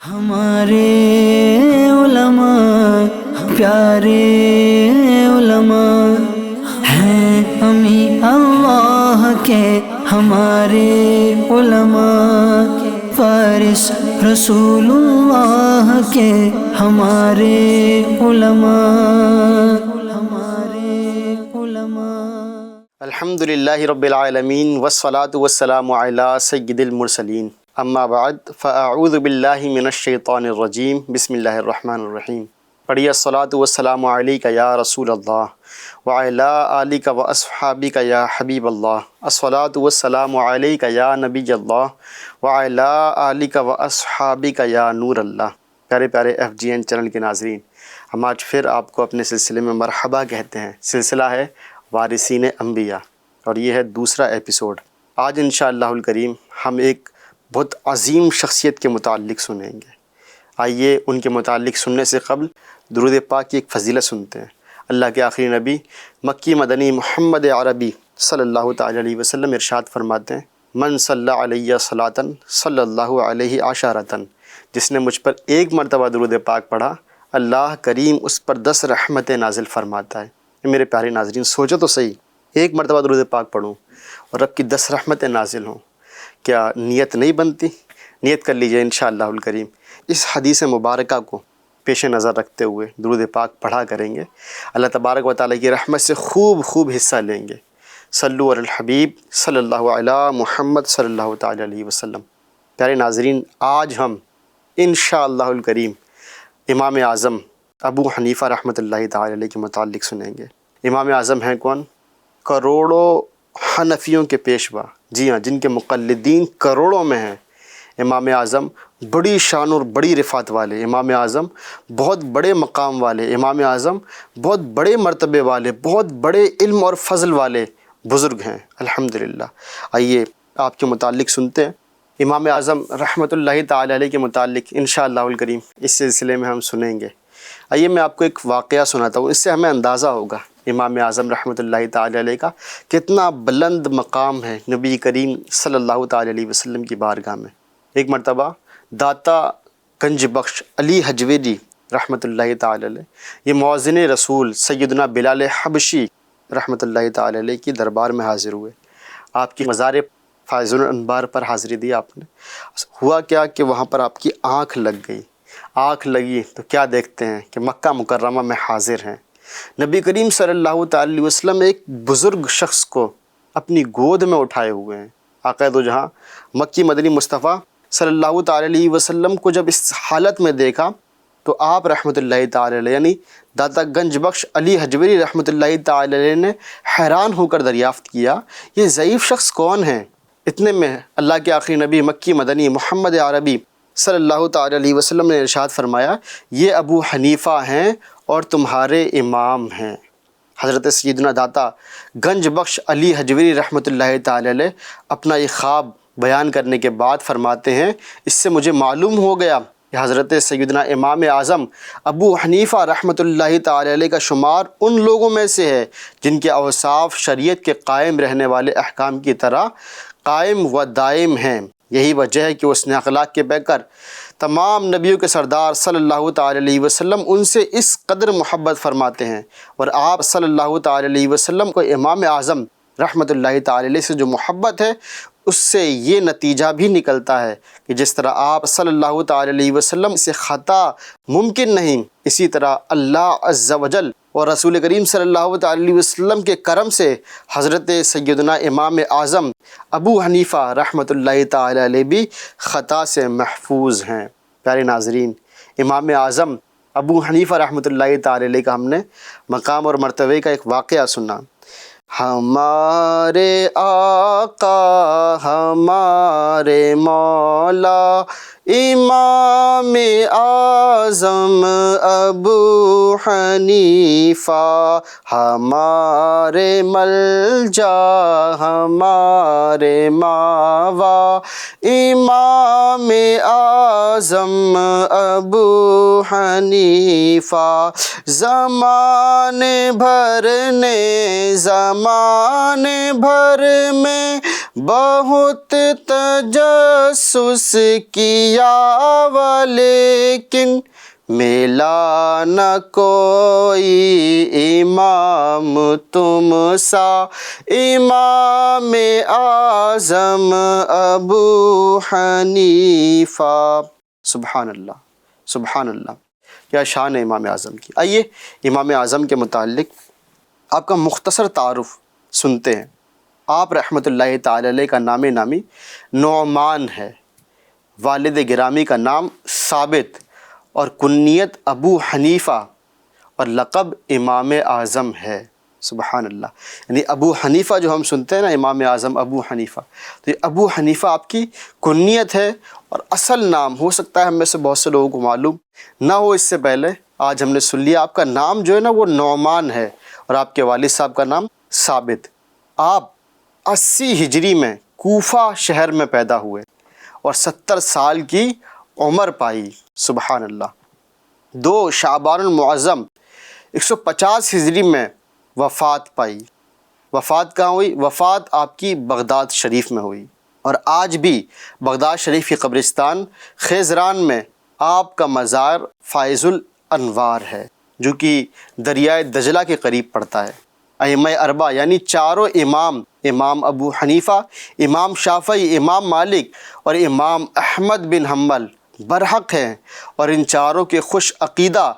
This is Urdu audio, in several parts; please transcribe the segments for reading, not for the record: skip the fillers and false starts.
ہمارے علماء پیارے علماء ہیں، امی اللہ کے ہمارے علماء، فارس رسول اللہ کے ہمارے علماء، الحمدللہ رب العالمین والصلاة والسلام علی سید المرسلین، اما بعد فاعوذ باللہ من الشیطان الرجیم، بسم اللہ الرحمن الرحیم۔ پڑھیے الصلاة والسلام علیک یا رسول اللہ وعلی آلک واصحابک یا حبیب اللہ، الصلاة والسلام علیک یا نبی اللہ وعلی آلک واصحابک یا نور اللہ۔ پیارے پیارے ایف جی این چینل کے ناظرین، ہم آج پھر آپ کو اپنے سلسلے میں مرحبا کہتے ہیں۔ سلسلہ ہے وارثین انبیاء اور یہ ہے دوسرا ایپیسوڈ۔ آج انشاءاللہ الکریم ہم ایک بہت عظیم شخصیت کے متعلق سنیں گے۔ آئیے ان کے متعلق سننے سے قبل درود پاک کی ایک فضیلت سنتے ہیں۔ اللہ کے آخری نبی مکی مدنی محمد عربی صلی اللہ تعالی علیہ وسلم ارشاد فرماتے ہیں، من صلی علیہ صلاۃً صلی اللہ علیہ عشرۃً، جس نے مجھ پر ایک مرتبہ درود پاک پڑھا اللہ کریم اس پر 10 رحمتیں نازل فرماتا ہے۔ میرے پیارے ناظرین، سوچو تو صحیح، ایک مرتبہ درود پاک پڑھوں اور رب کی 10 رحمتیں نازل ہوں، کیا نیت نہیں بنتی؟ نیت کر لیجئے انشاءاللہ الکریم اس حدیث مبارکہ کو پیش نظر رکھتے ہوئے درود پاک پڑھا کریں گے، اللہ تبارک و تعالیٰ کی رحمت سے خوب حصہ لیں گے۔ صلو علی الحبیب صلی اللہ علی محمد صلی اللہ تعالی علیہ وسلم۔ پیارے ناظرین، آج ہم انشاءاللہ الکریم امام اعظم ابو حنیفہ رحمۃ اللہ تعالی علیہ کے متعلق سنیں گے۔ امام اعظم ہیں کون؟ کروڑوں حنفیوں کے پیشوا، جی ہاں، جن کے مقلدین کروڑوں میں ہیں۔ امام اعظم بڑی شان اور بڑی رفعت والے، امام اعظم بہت بڑے مقام والے، امام اعظم بہت بڑے مرتبے والے، بہت بڑے علم اور فضل والے بزرگ ہیں الحمدللہ۔ آئیے آپ کے متعلق سنتے ہیں۔ امام اعظم رحمۃ اللہ تعالی علیہ کے متعلق انشاءاللہ الکریم اس سلسلے میں ہم سنیں گے۔ آئیے میں آپ کو ایک واقعہ سناتا ہوں، اس سے ہمیں اندازہ ہوگا امام اعظم رحمۃ اللہ تعالی علیہ کا کتنا بلند مقام ہے نبی کریم صلی اللہ تعالی علیہ وسلم کی بارگاہ میں۔ ایک مرتبہ داتا گنج بخش علی حجویری رحمۃ اللہ تعالی علیہ، یہ مؤذن رسول سیدنا بلال حبشی رحمۃ اللہ تعالی علیہ کی دربار میں حاضر ہوئے۔ آپ کی مزار فائز الانبار پر حاضری دی آپ نے۔ ہوا کیا کہ وہاں پر آپ کی آنکھ لگ گئی۔ آنکھ لگی تو کیا دیکھتے ہیں کہ مکہ مکرمہ میں حاضر ہیں نبی کریم صلی اللہ تعالی علیہ وسلم، ایک بزرگ شخص کو اپنی گود میں اٹھائے ہوئے ہیں۔ آقا دو جہاں مکی مدنی مصطفیٰ صلی اللہ تعالی علیہ وسلم کو جب اس حالت میں دیکھا تو آپ رحمۃ اللہ تعالی علیہ یعنی داتا گنج بخش علی حجویری رحمۃ اللہ تعالی علیہ نے حیران ہو کر دریافت کیا، یہ ضعیف شخص کون ہے؟ اتنے میں اللہ کے آخری نبی مکی مدنی محمد عربی صلی اللہ تعالی علیہ وسلم نے ارشاد فرمایا، یہ ابو حنیفہ ہیں اور تمہارے امام ہیں۔ حضرت سیدنا داتا گنج بخش علی حجویری رحمۃ اللہ تعالی علیہ اپنا یہ خواب بیان کرنے کے بعد فرماتے ہیں، اس سے مجھے معلوم ہو گیا کہ حضرت سیدنا امام اعظم ابو حنیفہ رحمۃ اللہ تعالی علیہ کا شمار ان لوگوں میں سے ہے جن کے اوصاف شریعت کے قائم رہنے والے احکام کی طرح قائم و دائم ہیں۔ یہی وجہ ہے کہ اس نے اخلاق کے پیکر تمام نبیوں کے سردار صلی اللہ تعالی علیہ وسلم ان سے اس قدر محبت فرماتے ہیں، اور آپ صلی اللہ تعالی علیہ وسلم کو امام اعظم رحمۃ اللہ تعالی علیہ سے جو محبت ہے، اس سے یہ نتیجہ بھی نکلتا ہے کہ جس طرح آپ صلی اللہ تعالی علیہ وسلم سے خطا ممکن نہیں، اسی طرح اللہ عز و جل اور رسول کریم صلی اللہ تعالی علیہ وسلم کے کرم سے حضرت سیدنا امام اعظم ابو حنیفہ رحمۃ اللہ تعالی علیہ بھی خطا سے محفوظ ہیں۔ پیارے ناظرین، امام اعظم ابو حنیفہ رحمۃ اللہ تعالی علیہ کا ہم نے مقام اور مرتبے کا ایک واقعہ سنا۔ ہمارے آقا ہمارے مولا امام اعظم ابو حنیفہ، ہمارے ملجا ہمارے ماوا امام اعظم ابو حنیفہ، زمانے بھر میں بہت تجسس کیا ولیکن ملا نہ کوئی امام تم سا، امام اعظم ابو حنیفہ۔ سبحان اللہ، سبحان اللہ، کیا شان ہے امام اعظم کی۔ آئیے امام اعظم کے متعلق آپ کا مختصر تعارف سنتے ہیں۔ آپ رحمۃ اللہ تعالی علیہ کا نام نامی نعمان ہے، والد گرامی کا نام ثابت اور کنیت ابو حنیفہ اور لقب امام اعظم ہے۔ سبحان اللہ، یعنی ابو حنیفہ جو ہم سنتے ہیں نا، امام اعظم ابو حنیفہ، تو یہ ابو حنیفہ آپ کی کنیت ہے، اور اصل نام ہو سکتا ہے ہم میں سے بہت سے لوگوں کو معلوم نہ ہو، اس سے پہلے آج ہم نے سن لیا آپ کا نام جو ہے نا وہ نعمان ہے، اور آپ کے والد صاحب کا نام ثابت۔ آپ 80 ہجری میں کوفہ شہر میں پیدا ہوئے اور 70 سال کی عمر پائی۔ سبحان اللہ۔ 2 شعبان المعظم 150 ہجری میں وفات پائی۔ وفات کہاں ہوئی؟ وفات آپ کی بغداد شریف میں ہوئی، اور آج بھی بغداد شریف کی قبرستان خیزران میں آپ کا مزار فائز الانوار ہے، جو کہ دریائے دجلہ کے قریب پڑتا ہے۔ ائمہ اربعہ یعنی چاروں امام، امام ابو حنیفہ، امام شافعی، امام مالک اور امام احمد بن حنبل برحق ہیں، اور ان چاروں کے خوش عقیدہ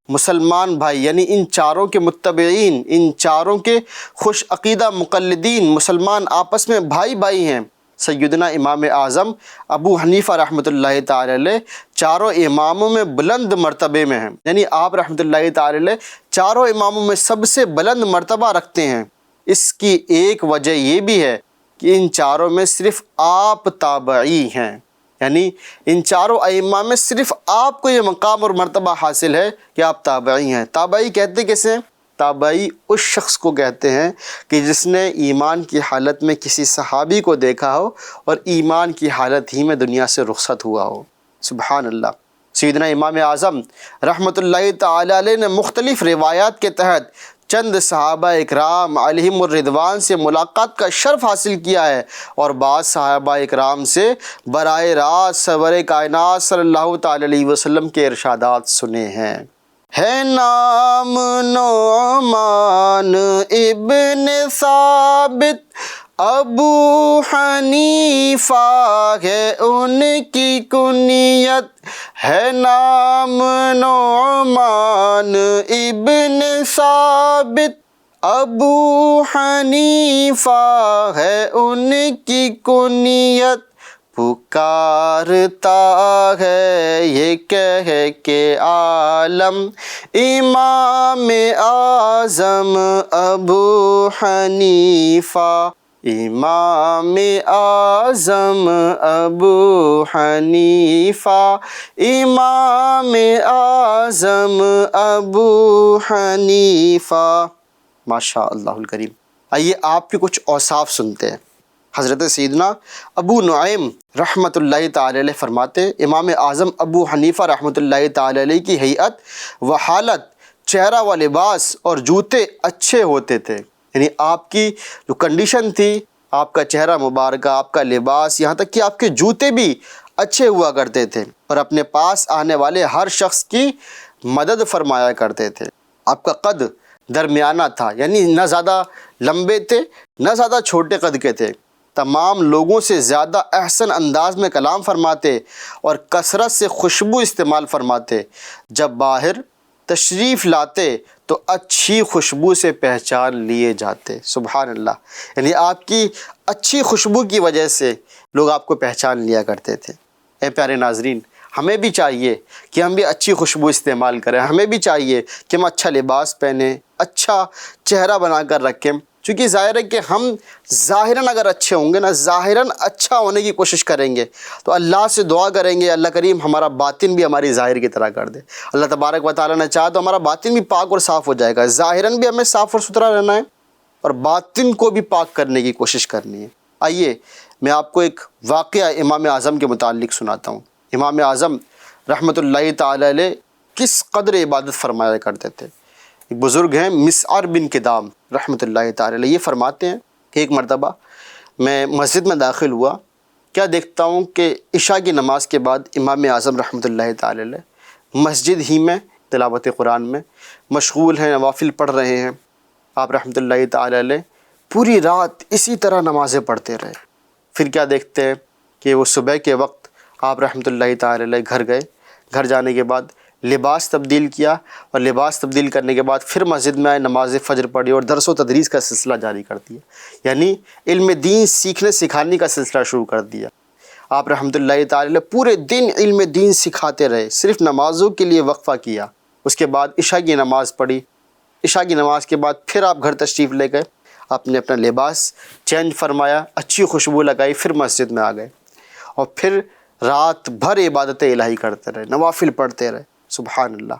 مسلمان بھائی، یعنی ان چاروں کے متبعین، ان چاروں کے خوش عقیدہ مقلدین مسلمان آپس میں بھائی بھائی ہیں۔ سیدنا امام اعظم ابو حنیفہ رحمۃ اللہ تعالی علیہ چاروں اماموں میں بلند مرتبے میں ہیں، یعنی آپ رحمۃ اللہ تعالی علیہ چاروں اماموں میں سب سے بلند مرتبہ رکھتے ہیں۔ اس کی ایک وجہ یہ بھی ہے کہ ان چاروں میں صرف آپ تابعی ہیں، یعنی ان چاروں ائمہ میں صرف آپ کو یہ مقام اور مرتبہ حاصل ہے کہ آپ تابعی ہیں۔ تابعی کہتے کسے ہیں؟ تابعی اس شخص کو کہتے ہیں کہ جس نے ایمان کی حالت میں کسی صحابی کو دیکھا ہو اور ایمان کی حالت ہی میں دنیا سے رخصت ہوا ہو۔ سبحان اللہ۔ سیدنا امام اعظم رحمۃ اللہ تعالی علیہ نے مختلف روایات کے تحت چند صحابہ اکرام علیہم الرضوان سے ملاقات کا شرف حاصل کیا ہے، اور بعض صحابہ اکرام سے براہ راست سرور کائنات صلی اللہ تعالی علیہ وسلم کے ارشادات سنے ہیں۔ ہے نام نعمان ابن ثابت، ابو حنیفہ ہے ان کی کنیت، ہے نام نعمان ابن ثابت، ابو حنیفہ ہے ان کی کنیت، پکارتا ہے یہ کہہ کے عالم امام اعظم ابو حنیفہ، امام اعظم ابو حنیفہ، امام اعظم ابو حنیفہ۔ ماشاء اللہ الکریم۔ آئیے آپ کے کچھ اوصاف سنتے ہیں۔ حضرت سیدنا ابو نعیم رحمۃ اللہ تعالی علیہ فرماتے ہیں، امام اعظم ابو حنیفہ رحمۃ اللہ تعالی علیہ کی ہیئت و حالت، چہرہ و لباس اور جوتے اچھے ہوتے تھے، یعنی آپ کی جو کنڈیشن تھی، آپ کا چہرہ مبارکہ، آپ کا لباس، یہاں تک کہ آپ کے jوتے بھی اچھے ہوا کرتے تھے، اور اپنے پاس آنے والے ہر شخص کی مدد فرمایا کرتے تھے۔ آپ کا قد درمیانہ تھا، یعنی نہ زیادہ لمبے تھے نہ زیادہ چھوٹے قد کے تھے، تمام لوگوں سے زیادہ احسن انداز میں کلام فرماتے اور کثرت سے خوشبو استعمال فرماتے، جب باہر تشریف لاتے تو اچھی خوشبو سے پہچان لیے جاتے۔ سبحان اللہ، یعنی آپ کی اچھی خوشبو کی وجہ سے لوگ آپ کو پہچان لیا کرتے تھے۔ اے پیارے ناظرین، ہمیں بھی چاہیے کہ ہم بھی اچھی خوشبو استعمال کریں، ہمیں بھی چاہیے کہ ہم اچھا لباس پہنیں، اچھا چہرہ بنا کر رکھیں، چونکہ ظاہر ہے کہ ہم ظاہراً اگر اچھے ہوں گے نا، ظاہراً اچھا ہونے کی کوشش کریں گے تو اللہ سے دعا کریں گے اللہ کریم ہمارا باطن بھی ہماری ظاہر کی طرح کر دے۔ اللہ تبارک و تعالیٰ نے چاہا تو ہمارا باطن بھی پاک اور صاف ہو جائے گا۔ ظاہراً بھی ہمیں صاف اور ستھرا رہنا ہے اور باطن کو بھی پاک کرنے کی کوشش کرنی ہے۔ آئیے میں آپ کو ایک واقعہ امام اعظم کے متعلق سناتا ہوں۔ امام اعظم رحمۃ اللہ تعالی علیہ کس قدر عبادت فرمایا کرتے تھے۔ ایک بزرگ ہیں مسعر بن کدام رحمۃ اللہ تعالی علیہ، یہ فرماتے ہیں کہ ایک مرتبہ میں مسجد میں داخل ہوا، کیا دیکھتا ہوں کہ عشاء کی نماز کے بعد امام اعظم رحمۃ اللہ تعالی علیہ مسجد ہی میں تلاوت قرآن میں مشغول ہیں، نوافل پڑھ رہے ہیں۔ آپ رحمۃ اللہ تعالی علیہ پوری رات اسی طرح نمازیں پڑھتے رہے۔ پھر کیا دیکھتے ہیں کہ وہ صبح کے وقت آپ رحمۃ اللہ تعالی علیہ گھر گئے، گھر جانے کے بعد لباس تبدیل کیا، اور لباس تبدیل کرنے کے بعد پھر مسجد میں آئے، نماز فجر پڑھی اور درس و تدریس کا سلسلہ جاری کر دیا، یعنی علم دین سیکھنے سکھانے کا سلسلہ شروع کر دیا۔ آپ رحمۃ اللہ تعالی علیہ پورے دن علم دین سکھاتے رہے، صرف نمازوں کے لیے وقفہ کیا۔ اس کے بعد عشاء کی نماز پڑھی، عشاء کی نماز کے بعد پھر آپ گھر تشریف لے گئے، آپ نے اپنا لباس چینج فرمایا، اچھی خوشبو لگائی، پھر مسجد میں آ گئے اور پھر رات بھر عبادت الہی کرتے رہے، نوافل پڑھتے رہے۔ سبحان اللہ۔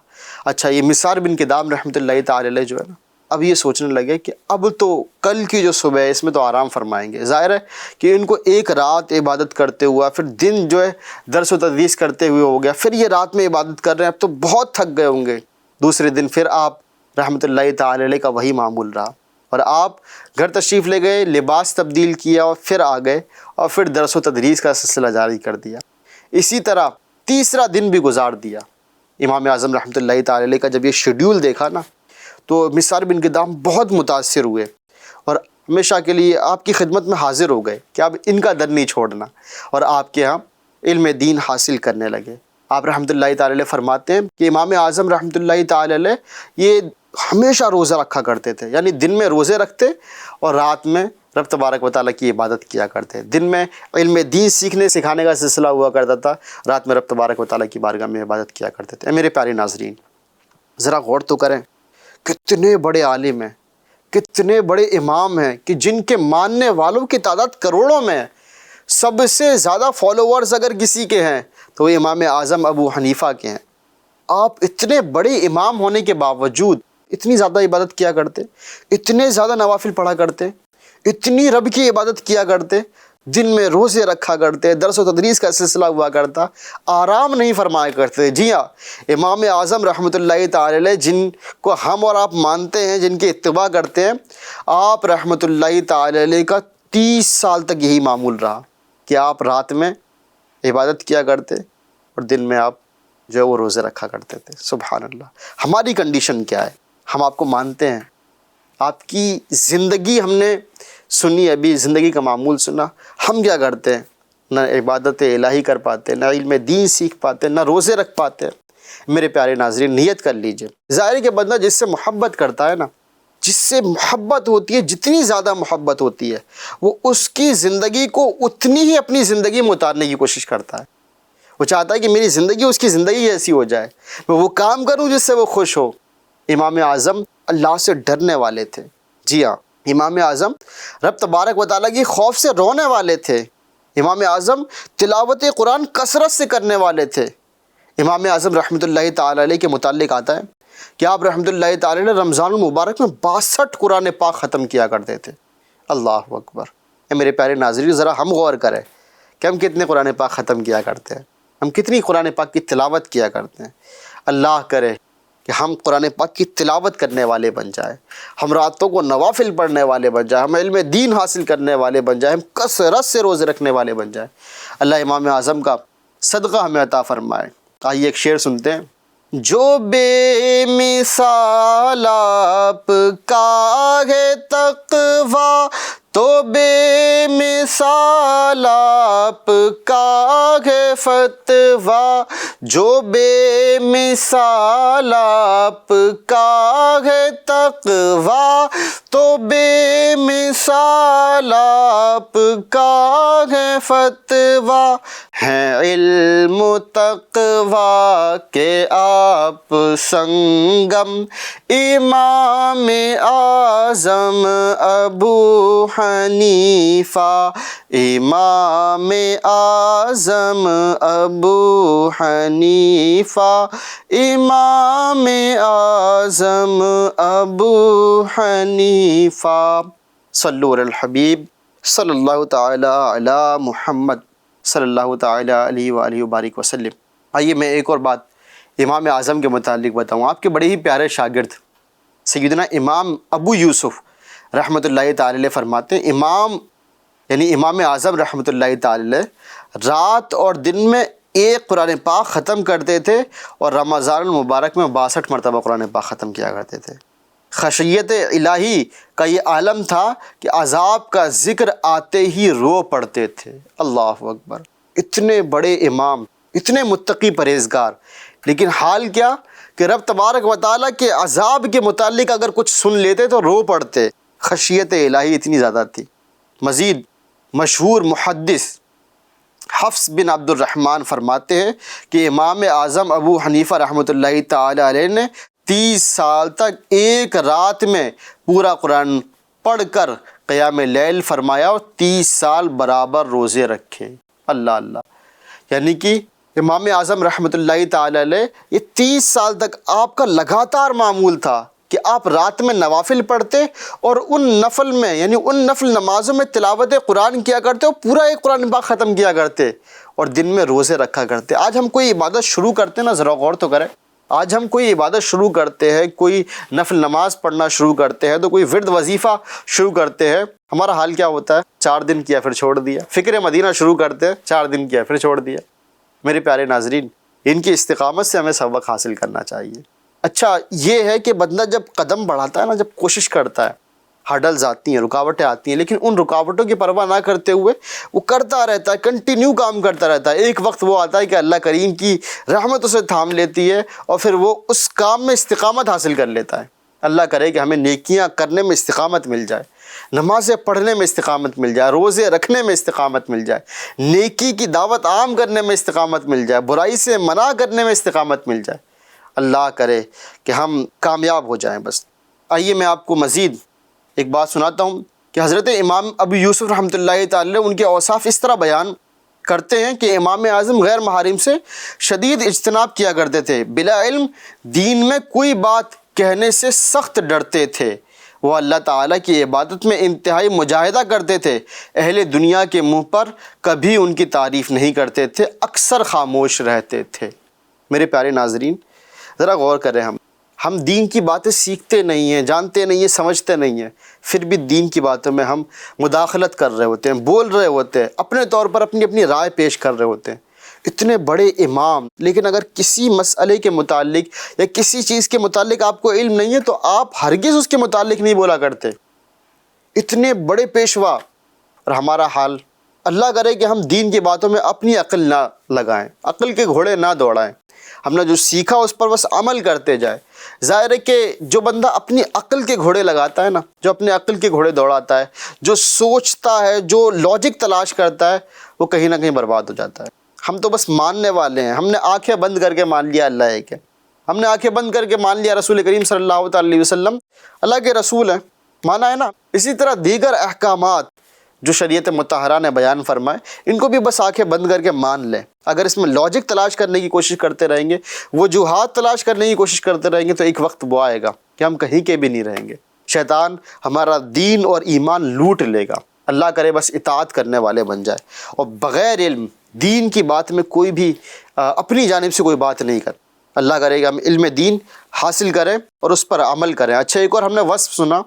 اچھا، یہ مسعر بن کدام رحمۃ اللہ تعالی علیہ جو ہے نا، اب یہ سوچنے لگے کہ اب تو کل کی جو صبح ہے اس میں تو آرام فرمائیں گے۔ ظاہر ہے کہ ان کو ایک رات عبادت کرتے ہوا، پھر دن جو ہے درس و تدریس کرتے ہوئے ہو گیا، پھر یہ رات میں عبادت کر رہے ہیں، اب تو بہت تھک گئے ہوں گے۔ دوسرے دن پھر آپ رحمۃ اللہ تعالی علیہ کا وہی معمول رہا، اور آپ گھر تشریف لے گئے، لباس تبدیل کیا اور پھر آ گئے اور پھر درس و تدریس کا سلسلہ جاری کر دیا۔ اسی طرح تیسرا دن بھی گزار دیا۔ امام اعظم رحمۃ اللہ تعالی علیہ کا جب یہ شیڈیول دیکھا نا، تو مسعر بن کدام بہت متاثر ہوئے اور ہمیشہ کے لیے آپ کی خدمت میں حاضر ہو گئے کہ اب ان کا در نہیں چھوڑنا، اور آپ کے ہاں علم دین حاصل کرنے لگے۔ آپ رحمۃ اللہ تعالی علیہ فرماتے ہیں کہ امام اعظم رحمۃ اللہ تعالی علیہ یہ ہمیشہ روزہ رکھا کرتے تھے، یعنی دن میں روزے رکھتے اور رات میں رب تبارک و تعالیٰ کی عبادت کیا کرتے۔ دن میں علم دین سیکھنے سکھانے کا سلسلہ ہوا کرتا تھا، رات میں رب تبارک و تعالیٰ کی بارگاہ میں عبادت کیا کرتے تھے۔ میرے پیارے ناظرین، ذرا غور تو کریں، کتنے بڑے عالم ہیں، کتنے بڑے امام ہیں کہ جن کے ماننے والوں کی تعداد کروڑوں میں ہے۔ سب سے زیادہ فالوورز اگر کسی کے ہیں تو وہ امام اعظم ابو حنیفہ کے ہیں۔ آپ اتنے بڑے امام ہونے کے باوجود اتنی زیادہ عبادت کیا کرتے، اتنے زیادہ نوافل پڑھا کرتے، اتنی رب کی عبادت کیا کرتے، دن میں روزے رکھا کرتے، درس و تدریس کا سلسلہ ہوا کرتا، آرام نہیں فرمایا کرتے۔ جی ہاں، امام اعظم رحمۃ اللہ تعالی علیہ جن کو ہم اور آپ مانتے ہیں، جن کی اتباع کرتے ہیں، آپ رحمۃ اللہ تعالی علیہ کا 30 سال تک یہی معمول رہا کہ آپ رات میں عبادت کیا کرتے اور دن میں آپ جو ہے وہ روزے رکھا کرتے تھے۔ سبحان اللہ۔ ہماری کنڈیشن کیا ہے؟ ہم آپ کو مانتے ہیں، آپ کی زندگی ہم نے سنی، ابھی زندگی کا معمول سنا، ہم کیا کرتے ہیں؟ نہ عبادت الہی کر پاتے، نہ علم دین سیکھ پاتے، نہ روزے رکھ پاتے۔ میرے پیارے ناظرین، نیت کر لیجئے، ظاہر ہے کہ بندہ جس سے محبت کرتا ہے نا، جس سے محبت ہوتی ہے، جتنی زیادہ محبت ہوتی ہے، وہ اس کی زندگی کو اتنی ہی اپنی زندگی میں اتارنے کی کوشش کرتا ہے۔ وہ چاہتا ہے کہ میری زندگی اس کی زندگی جیسی ہو جائے، میں وہ کام کروں جس سے وہ خوش ہو۔ امام اعظم اللہ سے ڈرنے والے تھے۔ جی ہاں، امام اعظم رب تبارک و تعالیٰ کی خوف سے رونے والے تھے۔ امام اعظم تلاوت قرآن کثرت سے کرنے والے تھے۔ امام اعظم رحمۃ اللہ تعالی علیہ کے متعلق آتا ہے کہ آپ رحمۃ اللہ تعالی علیہ رمضان المبارک میں 62 قرآن پاک ختم کیا کرتے تھے۔ اللہ اکبر۔ میرے پیارے ناظرین، ذرا ہم غور کریں کہ ہم کتنے قرآن پاک ختم کیا کرتے ہیں، ہم کتنی قرآن پاک کی تلاوت کیا کرتے ہیں۔ اللہ کرے کہ ہم قرآن پاک کی تلاوت کرنے والے بن جائیں، ہم راتوں کو نوافل پڑھنے والے بن جائیں، ہم علم دین حاصل کرنے والے بن جائیں، ہم کثرت سے روزے رکھنے والے بن جائیں۔ اللہ امام اعظم کا صدقہ ہمیں عطا فرمائے۔ آئیے ایک شعر سنتے ہیں۔ جو بے مثال آپ کا ہے تقویٰ، تو بے مثال آپ کا ہے فتویٰ، جو بے مثال آپ کا ہے تقویٰ، تو بے مثال آپ کا ہے فتویٰ، ہیں علم و تقویٰ کے آپ سنگم، امام اعظم ابو حنیفہ، امام اعظم ابو حنیفہ، امام اعظم ابو حنیفہ۔ صلو علی الحبیب صلی اللہ تعالی علی محمد صلی اللہ تعالی علیہ وآلہ وبارک وسلم۔ آئیے میں ایک اور بات امام اعظم کے متعلق بتاؤں۔ آپ کے بڑے ہی پیارے شاگرد سیدنا امام ابو یوسف رحمۃ اللہ تعالی علیہ فرماتے ہیں، امام یعنی امام اعظم رحمۃ اللہ تعالی علیہ رات اور دن میں ایک قرآن پاک ختم کرتے تھے اور رمضان المبارک میں 62 مرتبہ قرآن پاک ختم کیا کرتے تھے۔ خشیت الہی کا یہ عالم تھا کہ عذاب کا ذکر آتے ہی رو پڑتے تھے۔ اللہ اکبر، اتنے بڑے امام، اتنے متقی پرہیزگار، لیکن حال کیا کہ رب تبارک و تعالیٰ کے عذاب کے متعلق اگر کچھ سن لیتے تو رو پڑتے۔ خشیت الہی اتنی زیادہ تھی۔ مزید مشہور محدث حفص بن عبد الرحمن فرماتے ہیں کہ امام اعظم ابو حنیفہ رحمۃ اللہ تعالی علیہ نے 30 سال تک ایک رات میں پورا قرآن پڑھ کر قیام لیل فرمایا اور 30 سال برابر روزے رکھے۔ اللہ اللہ، یعنی کہ امام اعظم رحمۃ اللہ تعالی علیہ یہ 30 سال تک آپ کا لگاتار معمول تھا کہ آپ رات میں نوافل پڑھتے اور ان نفل میں یعنی ان نفل نمازوں میں تلاوت قرآن کیا کرتے اور پورا ایک قرآن پاک ختم کیا کرتے اور دن میں روزے رکھا کرتے۔ آج ہم کوئی عبادت شروع کرتے ہیں نا، ذرا غور تو کریں، آج ہم کوئی عبادت شروع کرتے ہیں، کوئی نفل نماز پڑھنا شروع کرتے ہیں، تو کوئی ورد وظیفہ شروع کرتے ہیں، ہمارا حال کیا ہوتا ہے؟ 4 دن کیا پھر چھوڑ دیا۔ فکر مدینہ شروع کرتے ہیں، 4 دن کیا پھر چھوڑ دیا۔ میرے پیارے ناظرین، ان کی استقامت سے ہمیں سبق حاصل کرنا چاہیے۔ اچھا یہ ہے کہ بندہ جب قدم بڑھاتا ہے نا، جب کوشش کرتا ہے، ہرڈلز آتی ہیں، رکاوٹیں آتی ہیں، لیکن ان رکاوٹوں کی پرواہ نہ کرتے ہوئے وہ کرتا رہتا ہے، کنٹینیو کام کرتا رہتا ہے۔ ایک وقت وہ آتا ہے کہ اللہ کریم کی رحمت اسے تھام لیتی ہے اور پھر وہ اس کام میں استقامت حاصل کر لیتا ہے۔ اللہ کرے کہ ہمیں نیکیاں کرنے میں استقامت مل جائے، نمازیں پڑھنے میں استقامت مل جائے، روزے رکھنے میں استقامت مل جائے، نیکی کی دعوت عام کرنے میں استقامت مل جائے، برائی سے منع کرنے میں استقامت مل جائے۔ اللہ کرے کہ ہم کامیاب ہو جائیں بس۔ آئیے میں آپ کو مزید ایک بات سناتا ہوں کہ حضرت امام ابو یوسف رحمۃ اللہ تعالی ان کے اوصاف اس طرح بیان کرتے ہیں کہ امام اعظم غیر محارم سے شدید اجتناب کیا کرتے تھے، بلا علم دین میں کوئی بات کہنے سے سخت ڈرتے تھے، وہ اللہ تعالیٰ کی عبادت میں انتہائی مجاہدہ کرتے تھے، اہل دنیا کے منہ پر کبھی ان کی تعریف نہیں کرتے تھے، اکثر خاموش رہتے تھے۔ میرے پیارے ناظرین، ذرا غور کریں، ہم دین کی باتیں سیکھتے نہیں ہیں، جانتے نہیں ہیں، سمجھتے نہیں ہیں، پھر بھی دین کی باتوں میں ہم مداخلت کر رہے ہوتے ہیں، بول رہے ہوتے ہیں، اپنے طور پر اپنی رائے پیش کر رہے ہوتے ہیں۔ اتنے بڑے امام، لیکن اگر کسی مسئلے کے متعلق یا کسی چیز کے متعلق آپ کو علم نہیں ہے تو آپ ہرگز اس کے متعلق نہیں بولا کرتے۔ اتنے بڑے پیشوا، اور ہمارا حال، اللہ کرے کہ ہم دین کی باتوں میں اپنی عقل نہ لگائیں، عقل کے گھوڑے نہ دوڑائیں، ہم نے جو سیکھا اس پر بس عمل کرتے جائے۔ ظاہر ہے کہ جو بندہ اپنی عقل کے گھوڑے لگاتا ہے نا، جو اپنے عقل کے گھوڑے دوڑاتا ہے، جو سوچتا ہے، جو لاجک تلاش کرتا ہے، وہ کہیں نہ کہیں برباد ہو جاتا ہے۔ ہم تو بس ماننے والے ہیں، ہم نے آنکھیں بند کر کے مان لیا اللہ ہے کہ، ہم نے آنکھیں بند کر کے مان لیا رسول کریم صلی اللہ تعالی علیہ وسلم اللہ کے رسول ہیں، مانا ہے نا۔ اسی طرح دیگر احکامات جو شریعت مطہرہ نے بیان فرمائے، ان کو بھی بس آنکھیں بند کر کے مان لیں۔ اگر اس میں لاجک تلاش کرنے کی کوشش کرتے رہیں گے، وجوہات تلاش کرنے کی کوشش کرتے رہیں گے، تو ایک وقت وہ آئے گا کہ ہم کہیں کے بھی نہیں رہیں گے، شیطان ہمارا دین اور ایمان لوٹ لے گا۔ اللہ کرے بس اطاعت کرنے والے بن جائے اور بغیر علم دین کی بات میں کوئی بھی اپنی جانب سے کوئی بات نہیں کر۔ اللہ کرے گا ہم علم دین حاصل کریں اور اس پر عمل کریں۔ اچھا ایک اور ہم نے وصف سنا،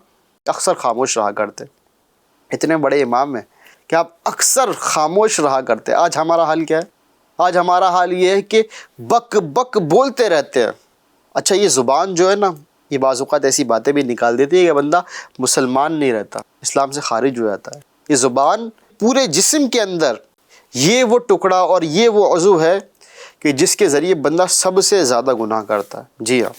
اکثر خاموش رہا کرتے۔ اتنے بڑے امام ہیں کہ آپ اکثر خاموش رہا کرتے۔ آج ہمارا حال کیا ہے؟ آج ہمارا حال یہ ہے کہ بک بک بولتے رہتے ہیں۔ اچھا یہ زبان جو ہے نا، یہ بعض اوقات ایسی باتیں بھی نکال دیتی ہے کہ بندہ مسلمان نہیں رہتا، اسلام سے خارج ہو جاتا ہے۔ یہ زبان پورے جسم کے اندر یہ وہ ٹکڑا اور یہ وہ عضو ہے کہ جس کے ذریعے بندہ سب سے زیادہ گناہ کرتا ہے۔ جی ہاں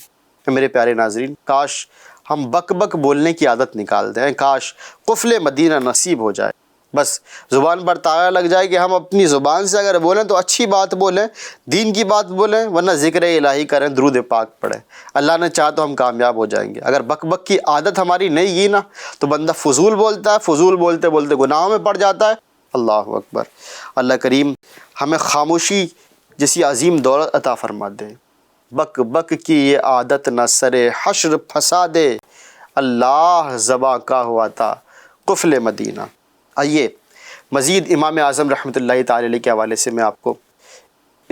میرے پیارے ناظرین، کاش ہم بک بک بولنے کی عادت نکال دیں، کاش قفل مدینہ نصیب ہو جائے۔ بس زبان پر تالا لگ جائے کہ ہم اپنی زبان سے اگر بولیں تو اچھی بات بولیں، دین کی بات بولیں، ورنہ ذکر الہی کریں، درود پاک پڑھیں۔ اللہ نے چاہا تو ہم کامیاب ہو جائیں گے۔ اگر بک بک کی عادت ہماری نہیں گی نا تو بندہ فضول بولتا ہے، فضول بولتے بولتے گناہوں میں پڑ جاتا ہے۔ اللہ اکبر۔ اللہ کریم ہمیں خاموشی جیسی عظیم دولت عطا فرما دے۔ بک بک کی یہ عادت نہ سرے حشر پھنسا دے، اللہ زباں کا ہوا تھا قفل مدینہ۔ آئیے مزید امام اعظم رحمۃ اللہ تعالی علیہ کے حوالے سے میں آپ کو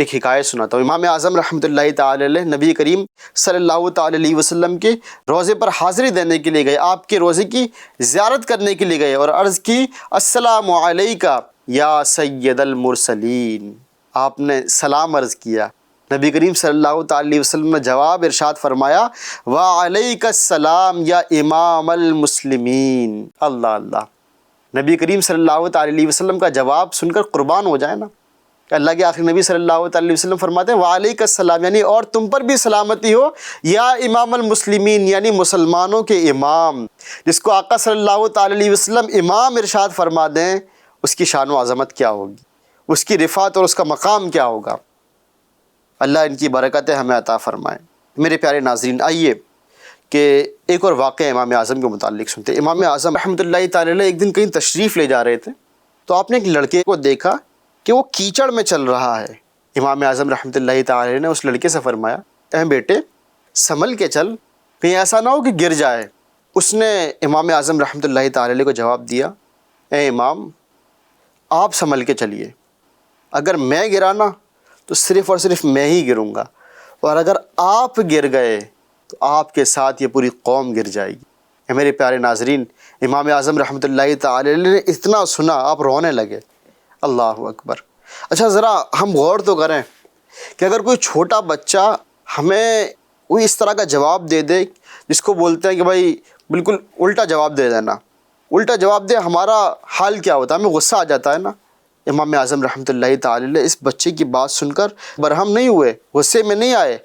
ایک حکایت سناتا ہوں۔ امام اعظم رحمۃ اللہ تعالی علیہ نبی کریم صلی اللہ تعالی علیہ وسلم کے روضے پر حاضری دینے کے لیے گئے، آپ کے روضے کی زیارت کرنے کے لیے گئے اور عرض کی السلام علیکہ یا سید المرسلین، آپ نے سلام عرض کیا۔ نبی کریم صلی اللہ تعالی علیہ وسلم نے جواب ارشاد فرمایا وعلیک السلام یا امام المسلمین۔ اللہ اللہ، نبی کریم صلی اللہ تعالی علیہ وسلم کا جواب سن کر قربان ہو جائے نا۔ اللہ کے آخری نبی صلی اللہ تعالی علیہ وسلم فرماتے ہیں وعلیک السلام، یعنی اور تم پر بھی سلامتی ہو یا امام المسلمین، یعنی مسلمانوں کے امام۔ جس کو آقا صلی اللہ تعالی علیہ وسلم امام ارشاد فرما دیں، اس کی شان و عظمت کیا ہوگی، اس کی رفعت اور اس کا مقام کیا ہوگا۔ اللہ ان کی برکتیں ہمیں عطا فرمائیں۔ میرے پیارے ناظرین، آئیے کہ ایک اور واقعہ امام اعظم کے متعلق سنتے ہیں۔ امام اعظم رحمۃ اللہ تعالی علیہ ایک دن کہیں تشریف لے جا رہے تھے، تو آپ نے ایک لڑکے کو دیکھا کہ وہ کیچڑ میں چل رہا ہے۔ امام اعظم رحمۃ اللہ تعالی علیہ نے اس لڑکے سے فرمایا اے بیٹے سنبھل کے چل، کہیں ایسا نہ ہو کہ گر جائے۔ اس نے امام اعظم رحمۃ اللہ تعالی علیہ کو جواب دیا اے امام آپ سنبھل کے چلیے، اگر میں گرا نا تو صرف اور صرف میں ہی گروں گا، اور اگر آپ گر گئے تو آپ کے ساتھ یہ پوری قوم گر جائے گی۔ اے میرے پیارے ناظرین، امام اعظم رحمۃ اللہ تعالی علیہ نے اتنا سنا آپ رونے لگے۔ اللہ اکبر۔ اچھا ذرا ہم غور تو کریں کہ اگر کوئی چھوٹا بچہ ہمیں کوئی اس طرح کا جواب دے دے جس کو بولتے ہیں کہ بھائی بالکل الٹا جواب دے دینا، الٹا جواب دے، ہمارا حال کیا ہوتا ہے؟ ہمیں غصہ آ جاتا ہے نا۔ امام اعظم رحمۃ اللہ تعالی علیہ اس بچے کی بات سن کر برہم نہیں ہوئے، غصے میں نہیں آئے،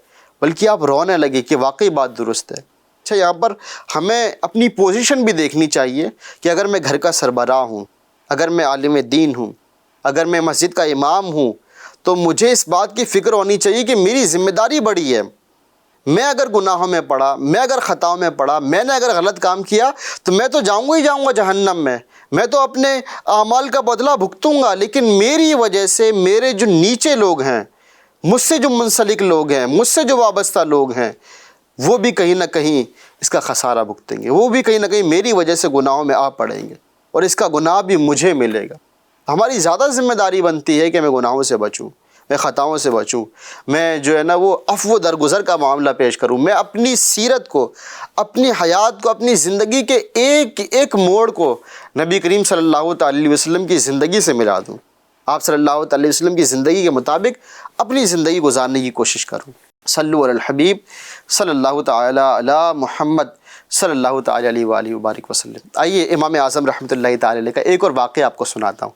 بلکہ آپ رونے لگے کہ واقعی بات درست ہے۔ اچھا یہاں پر ہمیں اپنی پوزیشن بھی دیکھنی چاہیے کہ اگر میں گھر کا سربراہ ہوں، اگر میں عالم دین ہوں، اگر میں مسجد کا امام ہوں، تو مجھے اس بات کی فکر ہونی چاہیے کہ میری ذمہ داری بڑی ہے۔ میں اگر گناہوں میں پڑا، میں اگر خطاؤں میں پڑا، میں نے اگر غلط کام کیا تو میں تو جاؤں گا ہی جاؤں گا جہنم میں تو اپنے اعمال کا بدلہ بھگتوں گا، لیکن میری وجہ سے میرے جو نیچے لوگ ہیں، مجھ سے جو منسلک لوگ ہیں، مجھ سے جو وابستہ لوگ ہیں، وہ بھی کہیں نہ کہیں اس کا خسارہ بھگتیں گے، وہ بھی کہیں نہ کہیں میری وجہ سے گناہوں میں آ پڑیں گے، اور اس کا گناہ بھی مجھے ملے گا۔ ہماری زیادہ ذمہ داری بنتی ہے کہ میں گناہوں سے بچوں، میں خطاؤں سے بچوں، میں جو ہے نا وہ عفو درگزر کا معاملہ پیش کروں، میں اپنی سیرت کو، اپنی حیات کو، اپنی زندگی کے ایک ایک موڑ کو نبی کریم صلی اللہ تعالی علیہ وسلم کی زندگی سے ملا دوں، آپ صلی اللہ تعالی علیہ وسلم کی زندگی کے مطابق اپنی زندگی گزارنے کی کوشش کروں۔ صلو علی الحبیب صلی اللہ تعالی علی محمد صلی اللہ تعالی علیہ وآلہ وبارک وسلم۔ آئیے امام اعظم رحمۃ اللہ تعالی علیہ کا ایک اور واقعہ آپ کو سناتا ہوں۔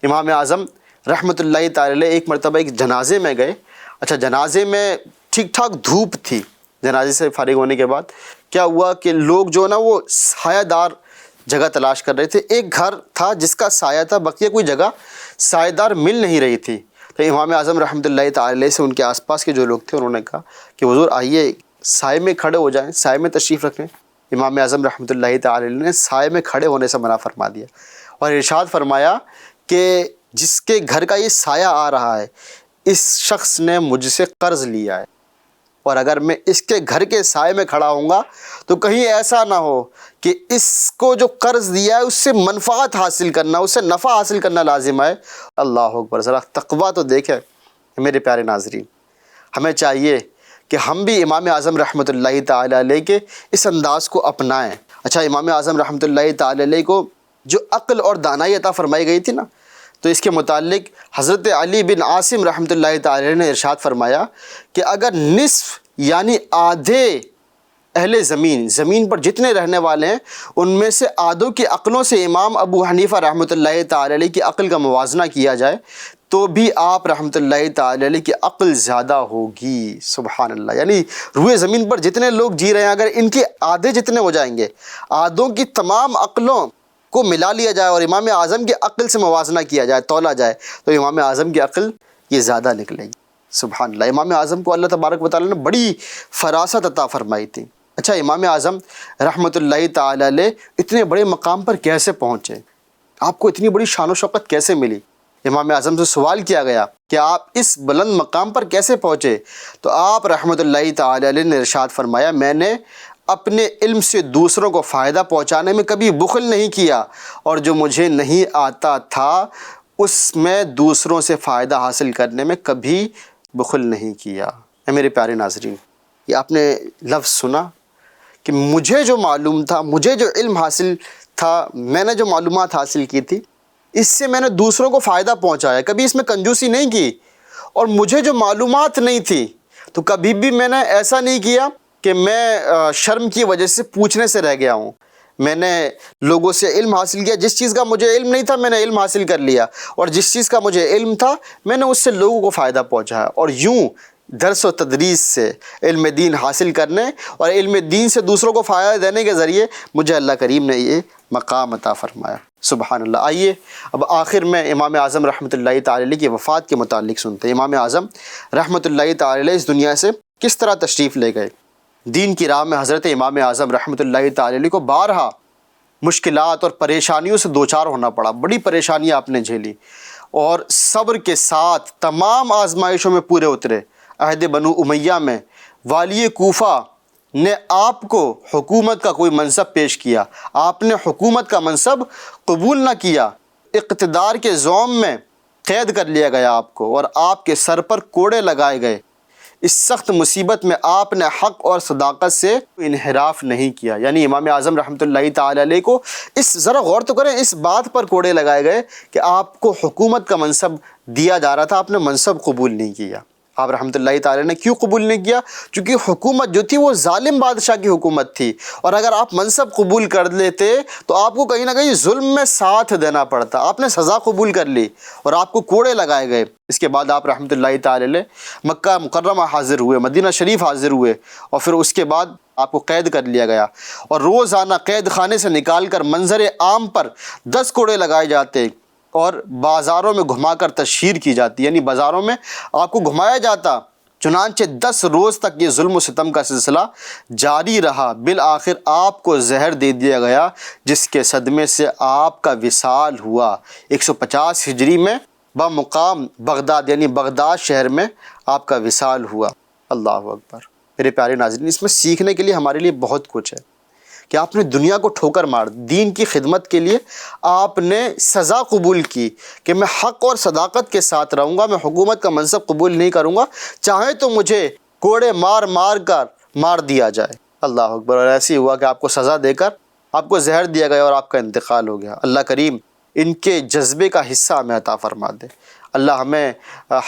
امام اعظم رحمۃ اللہ تعالی علیہ ایک مرتبہ ایک جنازے میں گئے۔ اچھا جنازے میں ٹھیک ٹھاک دھوپ تھی، جنازے سے فارغ ہونے کے بعد کیا ہوا کہ لوگ جو نا وہ سایہ دار جگہ تلاش کر رہے تھے۔ ایک گھر تھا جس کا سایہ تھا، بقیہ کوئی جگہ سایہ دار مل نہیں رہی تھی۔ تو امام اعظم رحمۃ اللہ تعالی علیہ سے ان کے آس پاس کے جو لوگ تھے انہوں نے کہا کہ حضور آئیے سائے میں کھڑے ہو جائیں، سائے میں تشریف رکھیں۔ امام اعظم رحمۃ اللہ تعالی علیہ نے سائے میں کھڑے ہونے سے منع فرما دیا اور ارشاد فرمایا کہ جس کے گھر کا یہ سایہ آ رہا ہے اس شخص نے مجھ سے قرض لیا ہے، اور اگر میں اس کے گھر کے سائے میں کھڑا ہوں گا تو کہیں ایسا نہ ہو کہ اس کو جو قرض دیا ہے اس سے منفعت حاصل کرنا، اس سے نفع حاصل کرنا لازم ہے۔ اللہ اکبر۔ ذرا تقویٰ تو دیکھیں میرے پیارے ناظرین، ہمیں چاہیے کہ ہم بھی امام اعظم رحمۃ اللہ تعالی علیہ کے اس انداز کو اپنائیں۔ اچھا امام اعظم رحمۃ اللہ تعالی علیہ کو جو عقل اور دانائی عطا فرمائی گئی تھی نا، تو اس کے متعلق حضرت علی بن عاصم رحمۃ اللہ تعالی علیہ نے ارشاد فرمایا کہ اگر نصف یعنی آدھے اہل زمین پر جتنے رہنے والے ہیں ان میں سے آدھوں کی عقلوں سے امام ابو حنیفہ رحمۃ اللہ تعالی علیہ کی عقل کا موازنہ کیا جائے تو بھی آپ رحمۃ اللہ تعالی علیہ کی عقل زیادہ ہوگی۔ سبحان اللہ۔ یعنی روئے زمین پر جتنے لوگ جی رہے ہیں اگر ان کے آدھے جتنے ہو جائیں گے، آدھوں کی تمام عقلوں کو ملا لیا جائے اور امام اعظم کی عقل سے موازنہ کیا جائے، تولا جائے، تو امام اعظم کی عقل یہ زیادہ نکلے گی۔ سبحان اللہ۔ امام اعظم کو اللہ تبارک و تعالیٰ نے بڑی فراست عطا فرمائی تھی۔ اچھا امام اعظم رحمۃ اللہ تعالی علیہ اتنے بڑے مقام پر کیسے پہنچے؟ آپ کو اتنی بڑی شان و شوکت کیسے ملی؟ امام اعظم سے سوال کیا گیا کہ آپ اس بلند مقام پر کیسے پہنچے؟ تو آپ رحمۃ اللہ تعالی علیہ نے ارشاد فرمایا میں نے اپنے علم سے دوسروں کو فائدہ پہنچانے میں کبھی بخل نہیں کیا، اور جو مجھے نہیں آتا تھا اس میں دوسروں سے فائدہ حاصل کرنے میں کبھی بخل نہیں کیا۔ اے میرے پیارے ناظرین، یہ آپ نے لفظ سنا کہ مجھے جو معلوم تھا، مجھے جو علم حاصل تھا، میں نے جو معلومات حاصل کی تھی، اس سے میں نے دوسروں کو فائدہ پہنچایا، کبھی اس میں کنجوسی نہیں کی۔ اور مجھے جو معلومات نہیں تھی تو کبھی بھی میں نے ایسا نہیں کیا کہ میں شرم کی وجہ سے پوچھنے سے رہ گیا ہوں۔ میں نے لوگوں سے علم حاصل کیا، جس چیز کا مجھے علم نہیں تھا میں نے علم حاصل کر لیا، اور جس چیز کا مجھے علم تھا میں نے اس سے لوگوں کو فائدہ پہنچایا۔ اور یوں درس و تدریس سے علم دین حاصل کرنے اور علم دین سے دوسروں کو فائدہ دینے کے ذریعے مجھے اللہ کریم نے یہ مقام عطا فرمایا۔ سبحان اللہ۔ آئیے اب آخر میں امام اعظم رحمۃ اللہ تعالی علیہ کی وفات کے متعلق سنتے ہیں۔ امام اعظم رحمۃ اللہ تعالی علیہ اس دنیا سے کس طرح تشریف لے گئے۔ دین کی راہ میں حضرت امام اعظم رحمۃ اللہ تعالی علیہ کو بارہا مشکلات اور پریشانیوں سے دوچار ہونا پڑا، بڑی پریشانیاں آپ نے جھیلی، اور صبر کے ساتھ تمام آزمائشوں میں پورے اترے۔ عہد بنو امیہ میں والی کوفہ نے آپ کو حکومت کا کوئی منصب پیش کیا، آپ نے حکومت کا منصب قبول نہ کیا، اقتدار کے زوم میں قید کر لیا گیا آپ کو، اور آپ کے سر پر کوڑے لگائے گئے۔ اس سخت مصیبت میں آپ نے حق اور صداقت سے انحراف نہیں کیا۔ یعنی امام اعظم رحمۃ اللہ تعالی علیہ کو ذرا غور تو کریں، اس بات پر کوڑے لگائے گئے کہ آپ کو حکومت کا منصب دیا جا رہا تھا، آپ نے منصب قبول نہیں کیا۔ آپ رحمۃ اللہ تعالی نے کیوں قبول نہیں کیا؟ چونکہ حکومت جو تھی وہ ظالم بادشاہ کی حکومت تھی، اور اگر آپ منصب قبول کر لیتے تو آپ کو کہیں نہ کہیں ظلم میں ساتھ دینا پڑتا۔ آپ نے سزا قبول کر لی اور آپ کو کوڑے لگائے گئے۔ اس کے بعد آپ رحمۃ اللہ تعالی علیہ مکہ مکرمہ حاضر ہوئے، مدینہ شریف حاضر ہوئے، اور پھر اس کے بعد آپ کو قید کر لیا گیا، اور روزانہ قید خانے سے نکال کر منظر عام پر 10 کوڑے لگائے جاتے اور بازاروں میں گھما کر تشہیر کی جاتی، یعنی بازاروں میں آپ کو گھمایا جاتا۔ چنانچہ 10 روز تک یہ ظلم و ستم کا سلسلہ جاری رہا۔ بالآخر آپ کو زہر دے دیا گیا، جس کے صدمے سے آپ کا وصال ہوا۔ 150 ہجری میں بمقام بغداد، یعنی بغداد شہر میں آپ کا وصال ہوا۔ اللہ اکبر۔ میرے پیارے ناظرین، اس میں سیکھنے کے لیے ہمارے لیے بہت کچھ ہے کہ آپ نے دنیا کو ٹھوکر مار، دین کی خدمت کے لیے آپ نے سزا قبول کی کہ میں حق اور صداقت کے ساتھ رہوں گا، میں حکومت کا منصب قبول نہیں کروں گا، چاہے تو مجھے کوڑے مار مار کر مار دیا جائے۔ اللہ اکبر۔ اور ایسے ہی ہوا کہ آپ کو سزا دے کر آپ کو زہر دیا گیا اور آپ کا انتقال ہو گیا۔ اللہ کریم ان کے جذبے کا حصہ ہمیں عطا فرما دے۔ اللہ ہمیں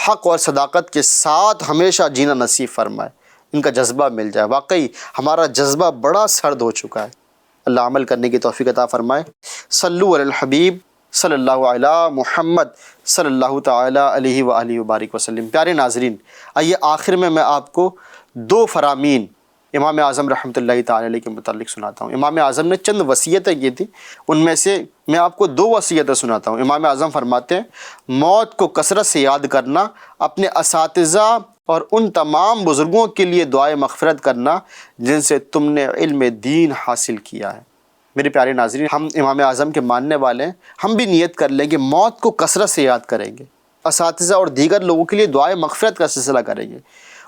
حق اور صداقت کے ساتھ ہمیشہ جینا نصیب فرمائے، ان کا جذبہ مل جائے۔ واقعی ہمارا جذبہ بڑا سرد ہو چکا ہے، اللہ عمل کرنے کی توفیق عطا فرمائے۔ صلو علی الحبیب صلی اللہ علی محمد صلی اللہ تعالی علیہ وآلہ وبارک وسلم۔ پیارے ناظرین، آئیے آخر میں آپ کو 2 فرامین امام اعظم رحمۃ اللہ تعالی علیہ کے متعلق سناتا ہوں۔ امام اعظم نے چند وصیتیں کی تھیں، ان میں سے میں آپ کو 2 وصیتیں سناتا ہوں۔ امام اعظم فرماتے ہیں، موت کو کثرت سے یاد کرنا، اپنے اساتذہ اور ان تمام بزرگوں کے لیے دعائے مغفرت کرنا جن سے تم نے علم دین حاصل کیا ہے۔ میرے پیارے ناظرین، ہم امام اعظم کے ماننے والے ہیں، ہم بھی نیت کر لیں کہ موت کو کثرت سے یاد کریں گے، اساتذہ اور دیگر لوگوں کے لیے دعائے مغفرت کا سلسلہ کریں گے،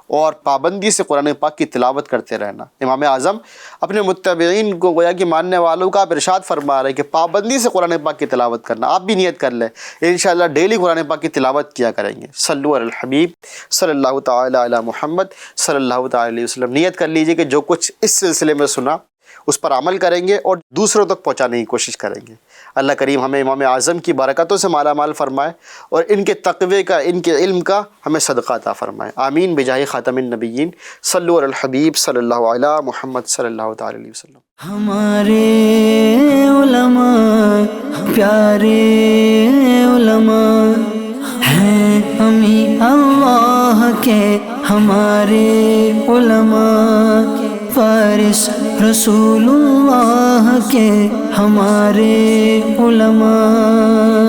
اور پابندی سے قرآن پاک کی تلاوت کرتے رہنا۔ امام اعظم اپنے متبعین کو گویا کہ ماننے والوں کا آپ ارشاد فرما رہے ہیں کہ پابندی سے قرآن پاک کی تلاوت کرنا۔ آپ بھی نیت کر لیں، انشاءاللہ ڈیلی قرآن پاک کی تلاوت کیا کریں گے۔ صلو علی الحبیب صلی اللہ تعالی علی محمد صلی اللہ تعالی علیہ وسلم۔ نیت کر لیجئے کہ جو کچھ اس سلسلے میں سنا اس پر عمل کریں گے اور دوسروں تک پہنچانے کی کوشش کریں گے۔ اللہ کریم ہمیں امام اعظم کی برکتوں سے مالا مال فرمائے اور ان کے تقوی کا، ان کے علم کا ہمیں صدقہ عطا فرمائے۔ آمین بجاہ خاتم النبیین۔ صلو علی الحبیب صلی اللہ علی محمد صلی اللہ تعالی علیہ وسلم۔ ہمارے علماء پیارے علماء ہیں، ہمیں اللہ کے ہمارے علماء، فارس رسول اللہ کے ہمارے علماء۔